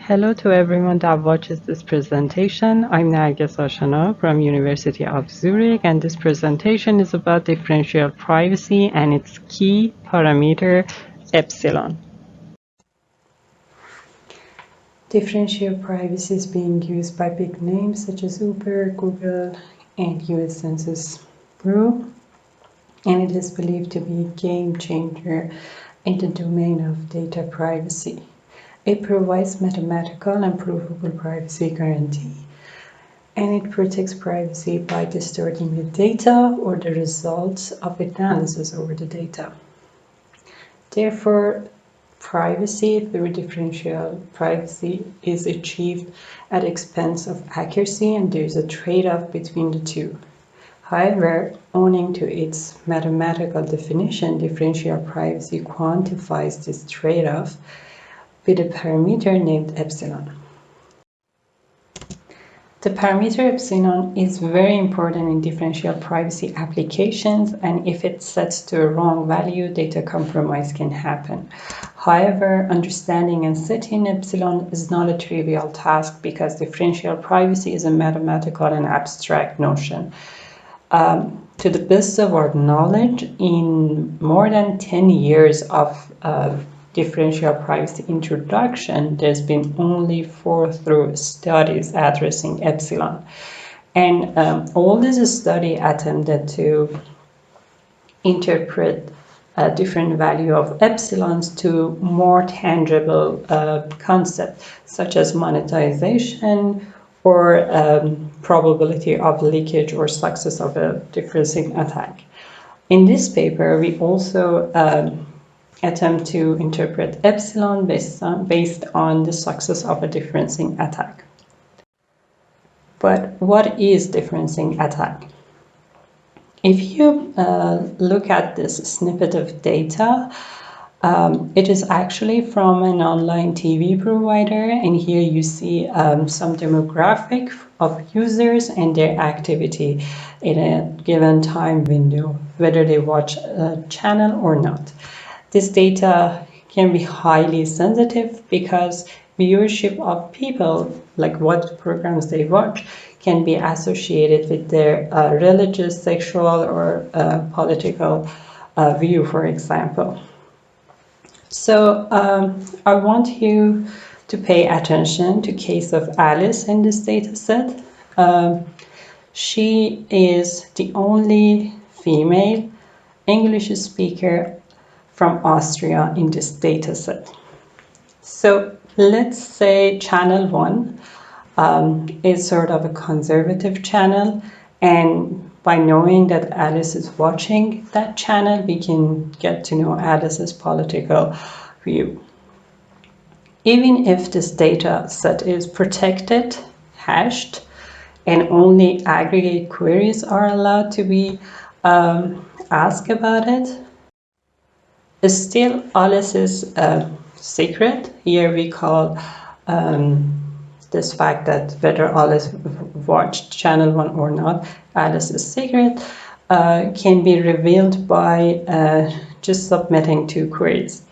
Hello to everyone that watches this presentation. I'm Narges Ashena from University of Zurich, and this presentation is about differential privacy and its key parameter, epsilon. Differential privacy is being used by big names such as Uber, Google, and US Census Bureau, and it is believed to be a game changer in the domain of data privacy. It provides mathematical and provable privacy guarantee, and it protects privacy by distorting the data or the results of analysis over the data. Therefore, privacy through differential privacy is achieved at the expense of accuracy, and there is a trade-off between the two. However, owing to its mathematical definition, differential privacy quantifies this trade-off with a parameter named epsilon. The parameter epsilon is very important in differential privacy applications, and if it's set to a wrong value, data compromise can happen. However, understanding and setting epsilon is not a trivial task because differential privacy is a mathematical and abstract notion. To the best of our knowledge, in more than 10 years of differential privacy introduction, there's been only 4 through studies addressing epsilon. And all this study attempted to interpret a different value of epsilons to more tangible concepts, such as monetization or probability of leakage or success of a differencing attack. In this paper, we also attempt to interpret epsilon based on the success of a differencing attack. But what is differencing attack? If you look at this snippet of data, it is actually from an online TV provider, and here you see some demographic of users and their activity in a given time window, whether they watch a channel or not. This data can be highly sensitive because viewership of people, like what programs they watch, can be associated with their religious, sexual, or political view, for example. So I want you to pay attention to the case of Alice in this data set. She is the only female English speaker from Austria in this data set. So let's say channel 1 is sort of a conservative channel, and by knowing that Alice is watching that channel, we can get to know Alice's political view. Even if this data set is protected, hashed, and only aggregate queries are allowed to be asked about it, still Alice is secret. Here we call this fact that whether Alice watched channel 1 or not, Alice's secret can be revealed by just submitting 2 queries.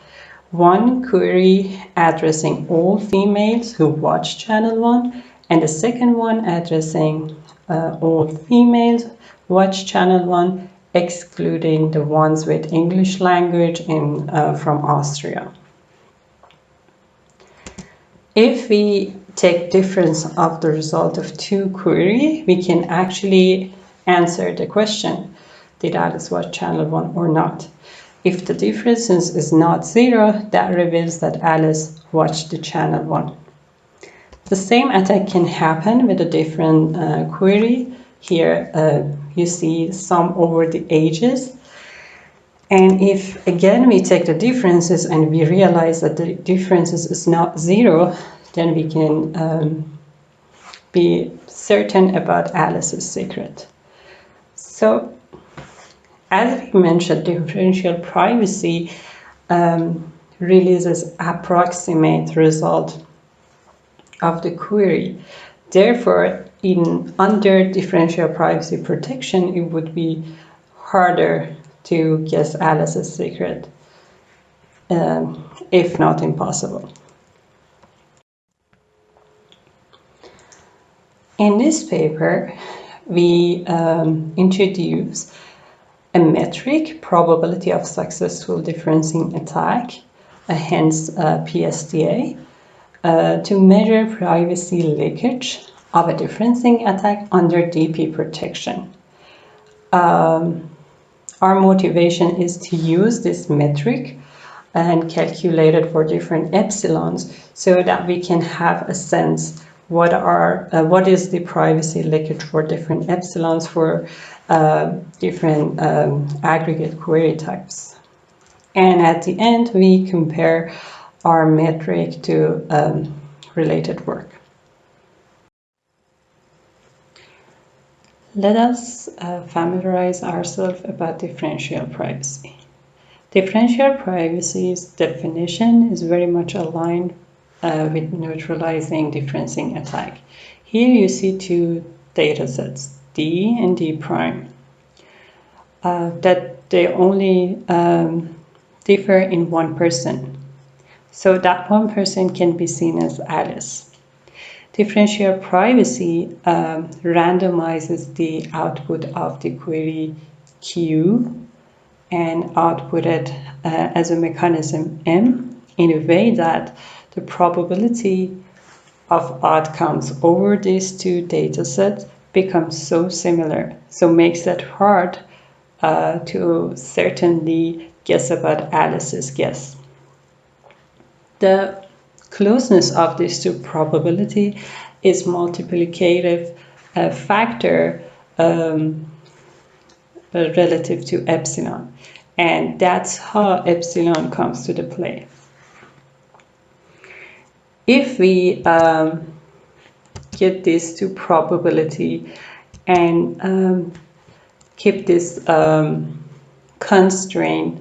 One query addressing all females who watch channel 1, and the second one addressing all females watch channel 1, excluding the ones with English language from Austria. If we take difference of the result of 2 queries, we can actually answer the question, did Alice watch channel 1 or not? If the difference is not 0, that reveals that Alice watched the channel 1. The same attack can happen with a different query. Here you see sum over the ages. And if, again, we take the differences and we realize that the differences is not 0, then we can be certain about Alice's secret. So, as we mentioned, differential privacy releases approximate result of the query. Therefore, under differential privacy protection, it would be harder to guess Alice's secret, if not impossible. In this paper, we introduce a metric, probability of successful differencing attack, hence PSDA, to measure privacy leakage of a differencing attack under DP protection. Our motivation is to use this metric and calculate it for different epsilons so that we can have a sense what is the privacy leakage for different epsilons for different aggregate query types. And at the end, we compare our metric to related work. Let us familiarize ourselves about differential privacy. Differential privacy's definition is very much aligned with neutralizing differencing attack. Here you see two data sets, D and D prime, that they only differ in one person. So that one person can be seen as Alice. Differential privacy randomizes the output of the query Q and outputted as a mechanism M in a way that the probability of outcomes over these two data sets becomes so similar, so makes it hard to certainly guess about Alice's guess. The closeness of these two probability is multiplicative factor relative to epsilon, and that's how epsilon comes to the play. If we get these two probability and keep this constraint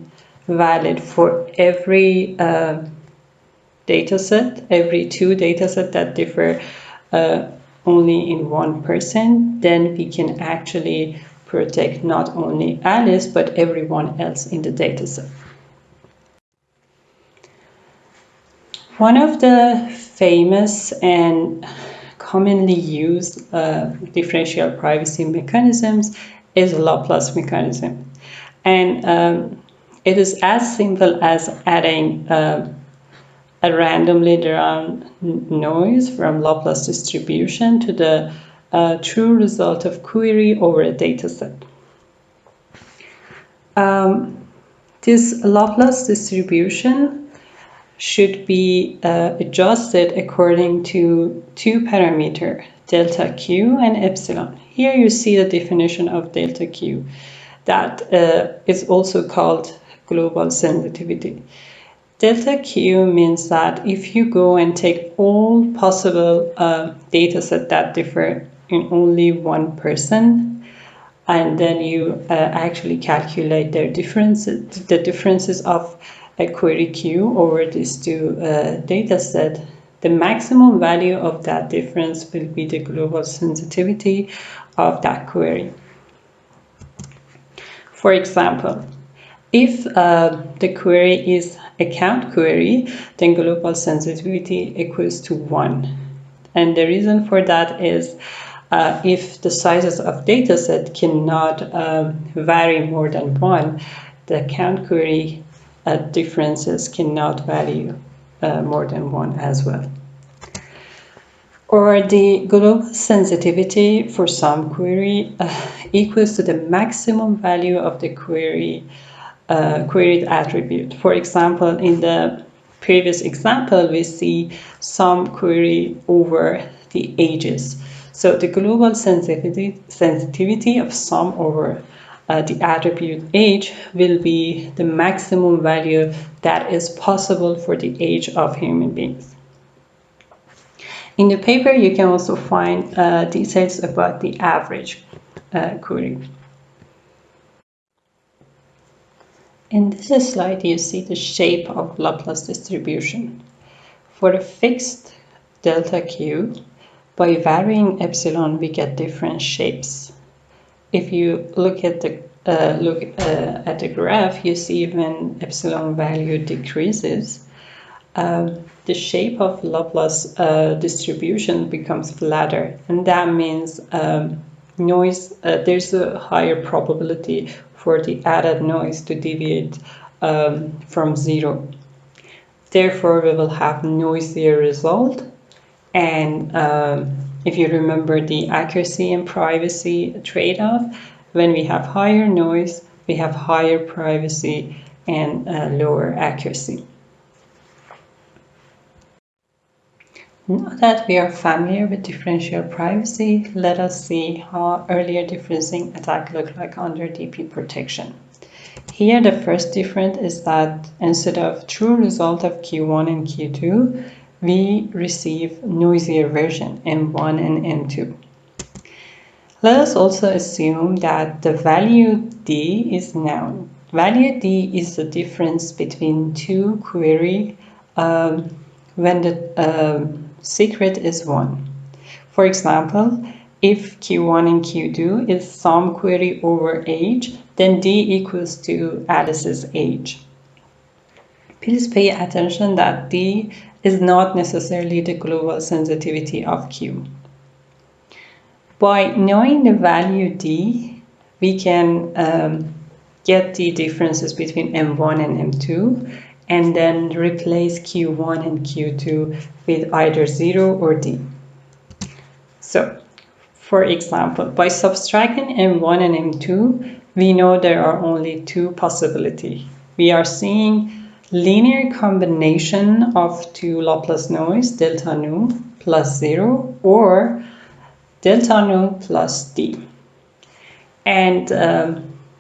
valid for every data set, every two data set that differ only in one person, then we can actually protect not only Alice but everyone else in the data set. One of the famous and commonly used differential privacy mechanisms is Laplace mechanism, and it is as simple as adding a randomly drawn noise from Laplace distribution to the true result of query over a data set. This Laplace distribution should be adjusted according to two parameters, delta Q and epsilon. Here you see the definition of delta Q. That is also called global sensitivity. Delta Q means that if you go and take all possible data sets that differ in only one person, and then you actually calculate their differences, the differences of a query Q over these two data sets, the maximum value of that difference will be the global sensitivity of that query. For example, if the query is a count query, then global sensitivity equals to 1. And the reason for that is if the sizes of data set cannot vary more than 1, the count query differences cannot value more than 1 as well. Or the global sensitivity for some query equals to the maximum value of the queried attribute. For example, in the previous example, we see some query over the ages. So the global sensitivity of sum over the attribute age will be the maximum value that is possible for the age of human beings. In the paper, you can also find details about the average query. In this slide, you see the shape of Laplace distribution. For a fixed delta Q, by varying epsilon, we get different shapes. If you look at the graph, you see when epsilon value decreases, the shape of Laplace distribution becomes flatter, and that means noise. There's a higher probability for the added noise to deviate from zero. Therefore, we will have noisier result. And if you remember the accuracy and privacy trade-off, when we have higher noise, we have higher privacy and lower accuracy. Now that we are familiar with differential privacy, let us see how earlier differencing attack look like under DP protection. Here, the first difference is that instead of true result of Q1 and Q2, we receive noisier version M1 and M2. Let us also assume that the value D is known. Value D is the difference between two query when the secret is 1. For example, if Q1 and Q2 is some query over age, then D equals to Alice's age. Please pay attention that D is not necessarily the global sensitivity of Q. By knowing the value D, we can get the differences between M1 and M2 and then replace Q1 and Q2 with either 0 or D. So, for example, by subtracting M1 and M2, we know there are only two possibilities. We are seeing linear combination of two Laplace noise, delta nu plus 0, or delta nu plus D. And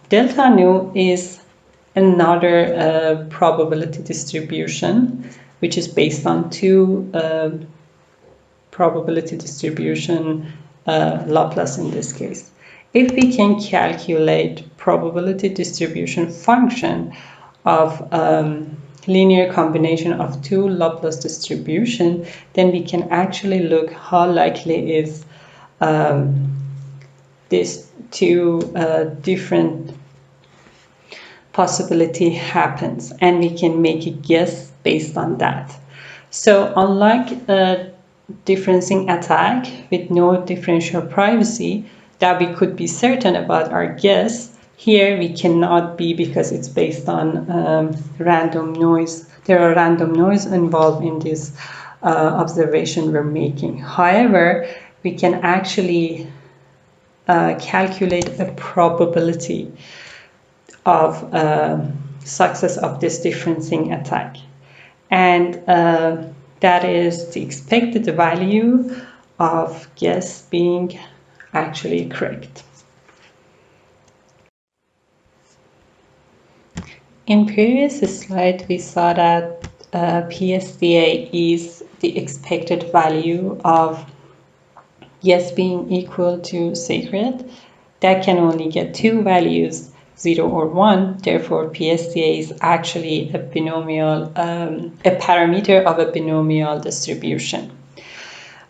delta nu is another probability distribution, which is based on two probability distribution Laplace in this case. If we can calculate probability distribution function of linear combination of two Laplace distribution, then we can actually look how likely is these two different possibility happens, and we can make a guess based on that. So unlike a differencing attack with no differential privacy that we could be certain about our guess, here we cannot be because it's based on random noise. There are random noise involved in this observation we're making. However, we can actually calculate a probability of success of this differencing attack. And that is the expected value of guess being actually correct. In previous slide, we saw that PSDA is the expected value of yes being equal to secret. That can only get two values, 0 or 1. Therefore, PSDA is actually a binomial, a parameter of a binomial distribution.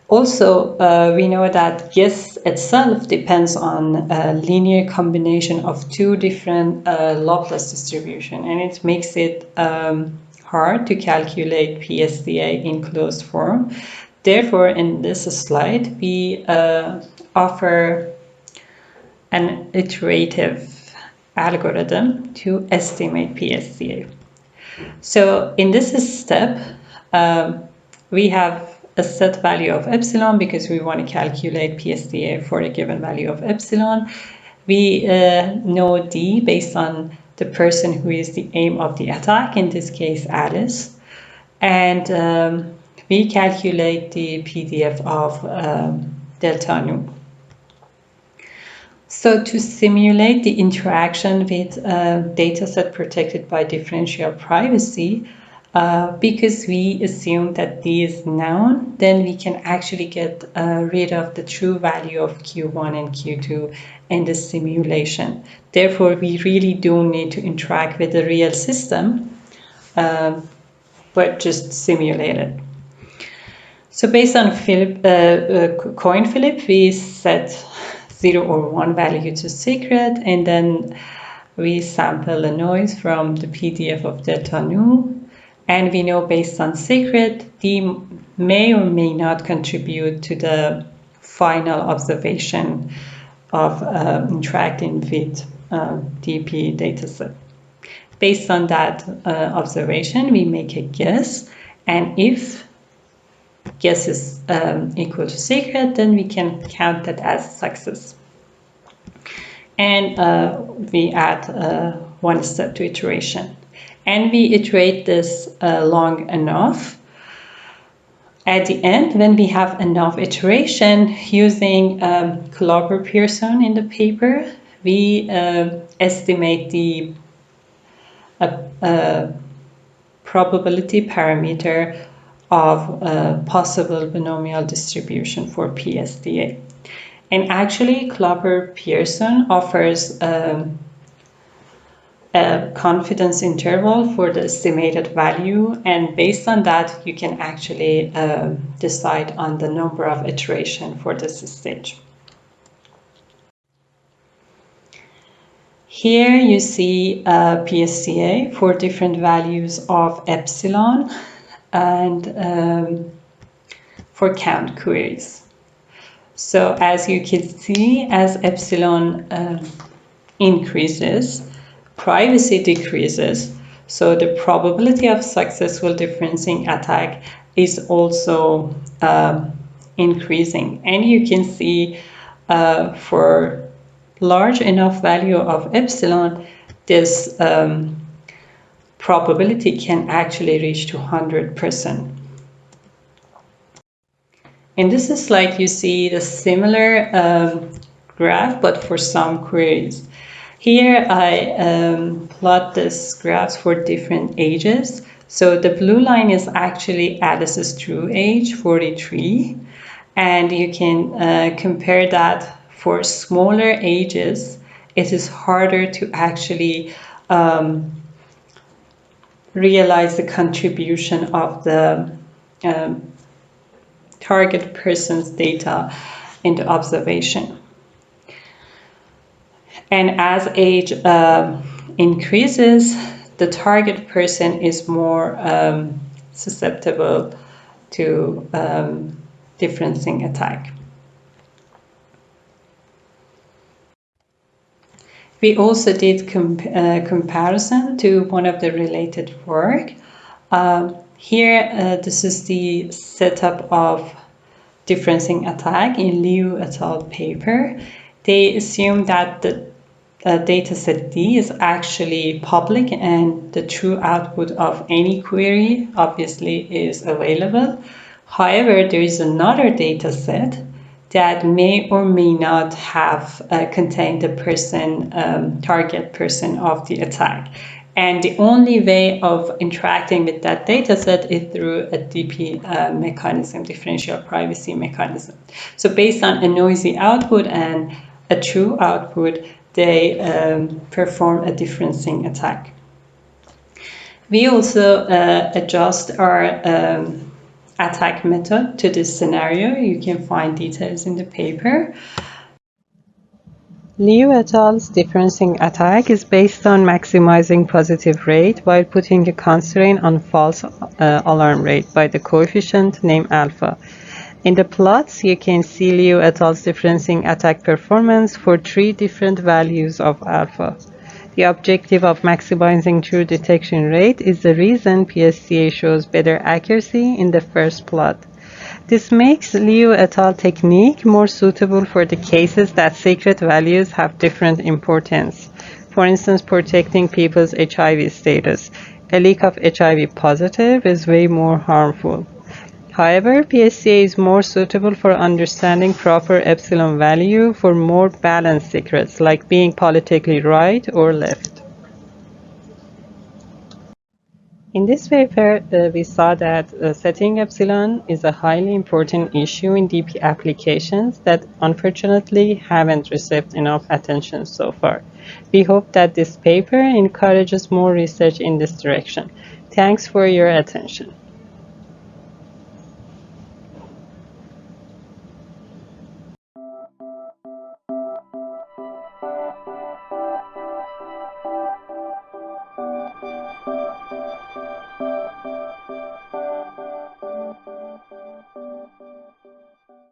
Also, we know that guess itself depends on a linear combination of two different Laplace distribution, and it makes it hard to calculate PSDA in closed form. Therefore, in this slide, we offer an iterative algorithm to estimate PSDA. So in this step, we have a set value of epsilon because we want to calculate PSDA for a given value of epsilon. We know D based on the person who is the aim of the attack, in this case Alice, and we calculate the PDF of delta nu. So to simulate the interaction with a dataset protected by differential privacy, because we assume that D is known, then we can actually get rid of the true value of Q1 and Q2 in the simulation. Therefore, we really don't need to interact with the real system, but just simulate it. So based on coin flip, we set 0 or 1 value to secret, and then we sample the noise from the PDF of delta nu. And we know based on secret, D may or may not contribute to the final observation of interacting with DP dataset. Based on that observation, we make a guess, and if guess is equal to secret, then we can count that as success. And we add one step to iteration. And we iterate this long enough. At the end, when we have enough iteration, using Klaper-Pearson in the paper, we estimate the probability parameter of possible binomial distribution for PSDA. And actually, Klaper-Pearson offers a confidence interval for the estimated value, and based on that, you can actually decide on the number of iteration for this stage. Here you see PSDA for different values of epsilon and for count queries. So as you can see, as epsilon increases, privacy decreases, so the probability of successful differencing attack is also increasing. And you can see for large enough value of epsilon, this probability can actually reach to 100%. In this slide, you see the similar graph, but for some queries. Here I plot this graphs for different ages. So the blue line is actually Alice's true age, 43. And you can compare that for smaller ages. It is harder to actually realize the contribution of the target person's data in the observation. And as age increases, the target person is more susceptible to differencing attack. We also did comparison to one of the related work. Here, this is the setup of differencing attack in Liu et al. Paper. They assume that the dataset D is actually public and the true output of any query obviously is available. However, there is another dataset that may or may not have contained the person, target person of the attack. And the only way of interacting with that dataset is through a DP mechanism, differential privacy mechanism. So based on a noisy output and a true output, they perform a differencing attack. We also adjust our attack method to this scenario. You can find details in the paper. Liu et al.'s differencing attack is based on maximizing positive rate while putting a constraint on false alarm rate by the coefficient named alpha. In the plots, you can see Liu et al.'s differencing attack performance for 3 different values of alpha. The objective of maximizing true detection rate is the reason PSDA shows better accuracy in the first plot. This makes Liu et al. Technique more suitable for the cases that secret values have different importance. For instance, protecting people's HIV status. A leak of HIV positive is way more harmful. However, PSDA is more suitable for understanding proper epsilon value for more balanced secrets, like being politically right or left. In this paper, we saw that setting epsilon is a highly important issue in DP applications that unfortunately haven't received enough attention so far. We hope that this paper encourages more research in this direction. Thanks for your attention.